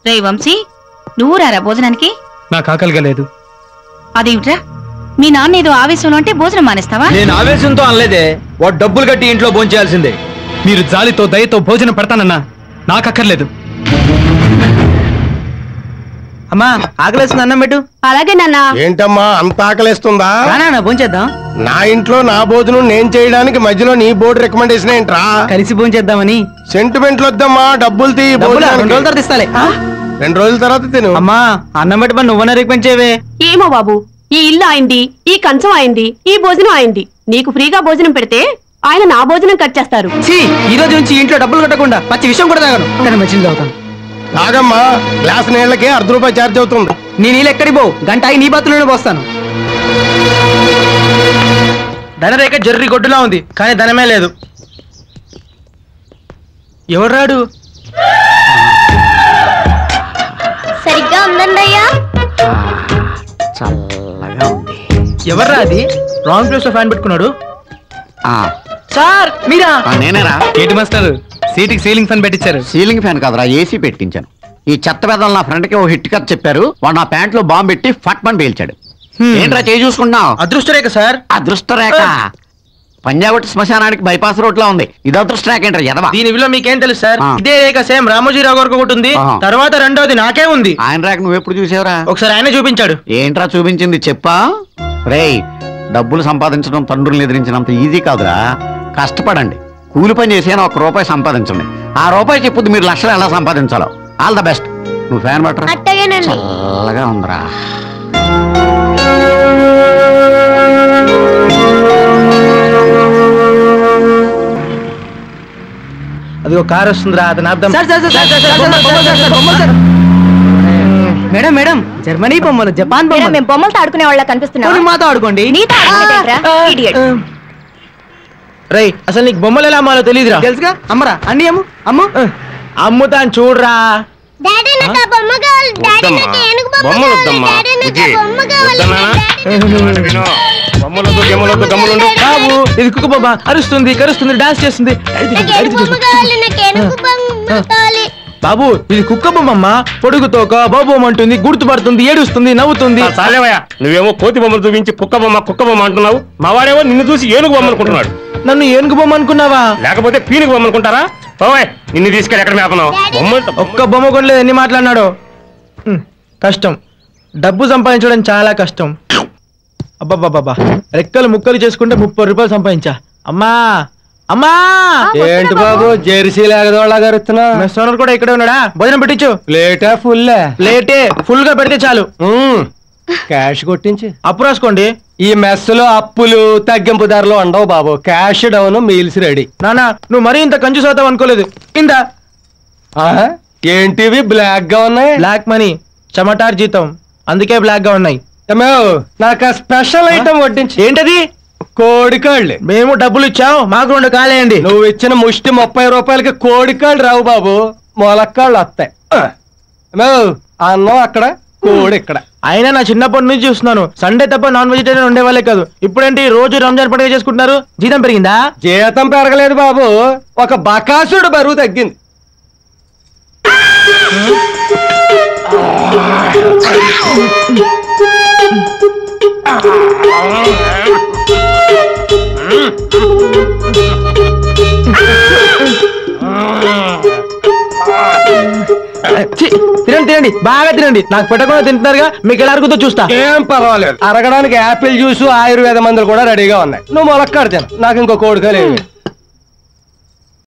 రే వంశీ, నువ్వు రారా భోజనానికి? నాకు ఆకలిగా లేదు. అదేమిట్రా, మీ నాన్న ఏదో ఆవేశంలో అంటే భోజనం మానేస్తావా? నేను ఆవేశంతో అనలేదే, వాడు డబ్బులు కట్టి ఇంట్లో భోంచేయాల్సిందే. మీరు జాలితో దయతో భోజనం పెడతానన్నా నాకు అక్కర్లేదు. అమ్మా ఆకలేస్తుంది, అన్నం పెట్టు. అలాగే నాన్న. ఏంటమ్మా అంత ఆకలేస్తుందా? భోంచేద్దాం. నా ఇంట్లో నా భోజనం నేను చేయడానికి మధ్యలో నీ బోర్డు రికమెండేషన్ ఏంట్రా? కలిసి భోంచేద్దామని. సెంటిమెంట్లు వద్దమ్మా, డబ్బులు తీ. 2 రోజుల తర్వాత ఇస్తాలే. 2 రోజుల తర్వాత తిను. అమ్మా అన్నం పెట్టమని నువ్వన్నా రికమెండ్ చేయవే. ఏమో బాబు, ఈ ఇల్లు అయింది, ఈ కంచం అయింది, ఈ భోజనం అయింది. నీకు ఫ్రీగా భోజనం పెడితే ఆయన నా భోజనం కట్ చేస్తారు. ఈ రోజు నుంచి ఇంట్లో డబ్బులు కట్టకుండా పచ్చి విషయం కూడా తాగను. కానీ మంచిది అవుతాను. తాగమ్మా, గ్లాస్ నీళ్ళకి ₹1/2 ఛార్జ్ అవుతుంది. నీ నీళ్ళు ఎక్కడికి పోవు, గంట ఆగి నీ బాతులోనే పోస్తాను. ధనరేఖ జర్రి గొడ్డులా ఉంది, కానీ ధనమే లేదు. ఎవరు రాడు? సరిగ్గా ఉందండి అయ్యా. చల్లగా ఉంది. ఎవర్రా అది? రాంగ్ ప్లేస్ లో ఫ్యాన్ పెట్టుకున్నాడు. సార్ మీరా? నేనేరా. ఏంటి మాస్టర్, సీటుకి సీలింగ్ ఫ్యాన్ పెట్టించారు? సీలింగ్ ఫ్యాన్ కాదురా, ఏసీ పెట్టించాను. ఈ చెత్త పెద్దలు నా ఫ్రెండ్ కి ఓ హిట్ కథ చెప్పారు. వాడు నా ప్యాంట్ లో బాంబు పెట్టి ఫట్ మని పేల్చాడు. ఏంట్రా చేయి చూసుకుంటున్నావు? అదృష్టరేఖ సార్. అదృష్టరేఖ పంజాబ్ శ్మశానానికి బైపాస్ రోడ్ లో ఉంది. ఇది అదృష్టరేఖ ఏంట్రా ఎదవా? దీని విలువ మీకేం తెలుసు సార్? ఇదే రేఖ సేమ్ రామోజీరావు గారికి ఒకటి ఉంది, తర్వాత రెండోది నాకే ఉంది. ఆయన రేఖ నువ్వెప్పుడు చూసావురా? ఒకసారి ఆయనే చూపించాడు. ఏంట్రా చూపించింది చెప్పా? రేయ్, డబ్బులు సంపాదించడం తండ్రుల్ని ఎదిరించినంత ఈజీ కాదురా. కష్టపడండి, కూలి పని చేసి ₹1 సంపాదించండి. ఆ రూపాయి చెప్పుద్ది మీరు లక్షలు ఎలా సంపాదించాలో. All the best. నువ్వు ఫ్యాన్ పట్టరా. చల్లగా ఉందిరా. అది ఒక కారు వస్తుందిరా, అతను అర్థం. మేడం మేడం, జర్మనీ బొమ్మలు, జపాన్ బొమ్మలు. మేము బొమ్మలతో ఆడుకునే వాళ్ళ కనిపిస్తున్నాం. మాతో ఆడుకోండి. Idiot. రై, అసలు నీకు బొమ్మలు ఎలా అమ్మాలో తెలియదురా? తెలుసుగా, అమ్మరా. అన్ని అమ్ము. అమ్ము అమ్ముతాను చూడరా. బాబు, ఇది కుక్క బొమ్మ. అరుస్తుంది, కరుస్తుంది, డాన్స్ చేస్తుంది. బాబు, ఇది కుక్క బొమ్మ. పొడుగుతోక బాబు అంటుంది, గుర్తుపడుతుంది, ఏడుస్తుంది, నవ్వుతుంది. నువ్వేమో కోతి బొమ్మలు చూపించి కుక్క బొమ్మ అంటున్నావు. మా వాడేమో నిన్ను చూసి ఏనుగు బొమ్మ అనుకుంటున్నాడు. నన్ను ఏనుగు బొమ్మ అనుకున్నావా? లేకపోతే పీనుగు బొమ్మ అనుకుంటారా? నిన్ను తీసుకెళ్ళి ఎక్కడ మేపన్నావు? ఒక్క బొమ్మ కొనలేదు, ఎన్ని మాట్లాడినాడు. కష్టం, డబ్బు సంపాదించడం చాలా కష్టం. అబ్బాబ్బాబ్బా, రెక్కలు ముక్కలు చేసుకుంటే ₹30 సంపాదించా. అమ్మా అమ్మా. ఏంటి బాబు జెర్సీ లేకదోళ్ళగారుతున్నా? సోనర్ కూడా ఇక్కడే ఉన్నాడా? భోజనం పెట్టించు. ప్లేటా ఫుల్? ప్లేటే ఫుల్ గా పెడితే చాలు. క్యాష్ కొట్టించి అప్పు రాసుకోండి. ఈ మెస్ లో అప్పులు తగ్గింపు ధరలు ఉండవు బాబు. Cash down, meals ready. నానా, నువ్వు మరీ ఇంత కంజూస్ అవుతావు అనుకోలేదు. ఇందా. ఏంటివి బ్లాక్ గా ఉన్నాయి? బ్లాక్ మనీ, చెమటార్ జీతం, అందుకే బ్లాక్ గా ఉన్నాయి. నాకు స్పెషల్ ఐటమ్ వడ్డించి. ఏంటది? కోడికాళ్ళు. మేము డబ్బులు ఇచ్చాము, మాకు 2 కాలేయండి. నువ్వు ఇచ్చిన ముష్టి ₹30 కోడికాళ్ళు రావు బాబు, మొలక్కాళ్ళు వస్తాయి. అన్నం అక్కడ, కోడి ఇక్కడ. అయినా నా చిన్నప్పటి నుంచి చూస్తున్నాను, సండే తప్ప నాన్ వెజిటేరియన్ ఉండేవాళ్ళే కాదు. ఇప్పుడేంటి రోజు రంజాన్ పండుగ చేసుకుంటున్నారు? జీతం పెరిగిందా? జీతం పెరగలేదు బాబు, ఒక బకాసుడు బరువు తగ్గింది. తినండి, బాగా తినండి. నాకు పెట్టకుండా తింటున్నారుగా, మీకు ఎలా అరుగుతో చూస్తా. ఏం పర్వాలేదు, అరగడానికి యాపిల్ జ్యూస్, ఆయుర్వేద మందులు కూడా రెడీగా ఉన్నాయి. నువ్వు మొలక్కాడు తిన, నాకు ఇంకో కోడికాయలు.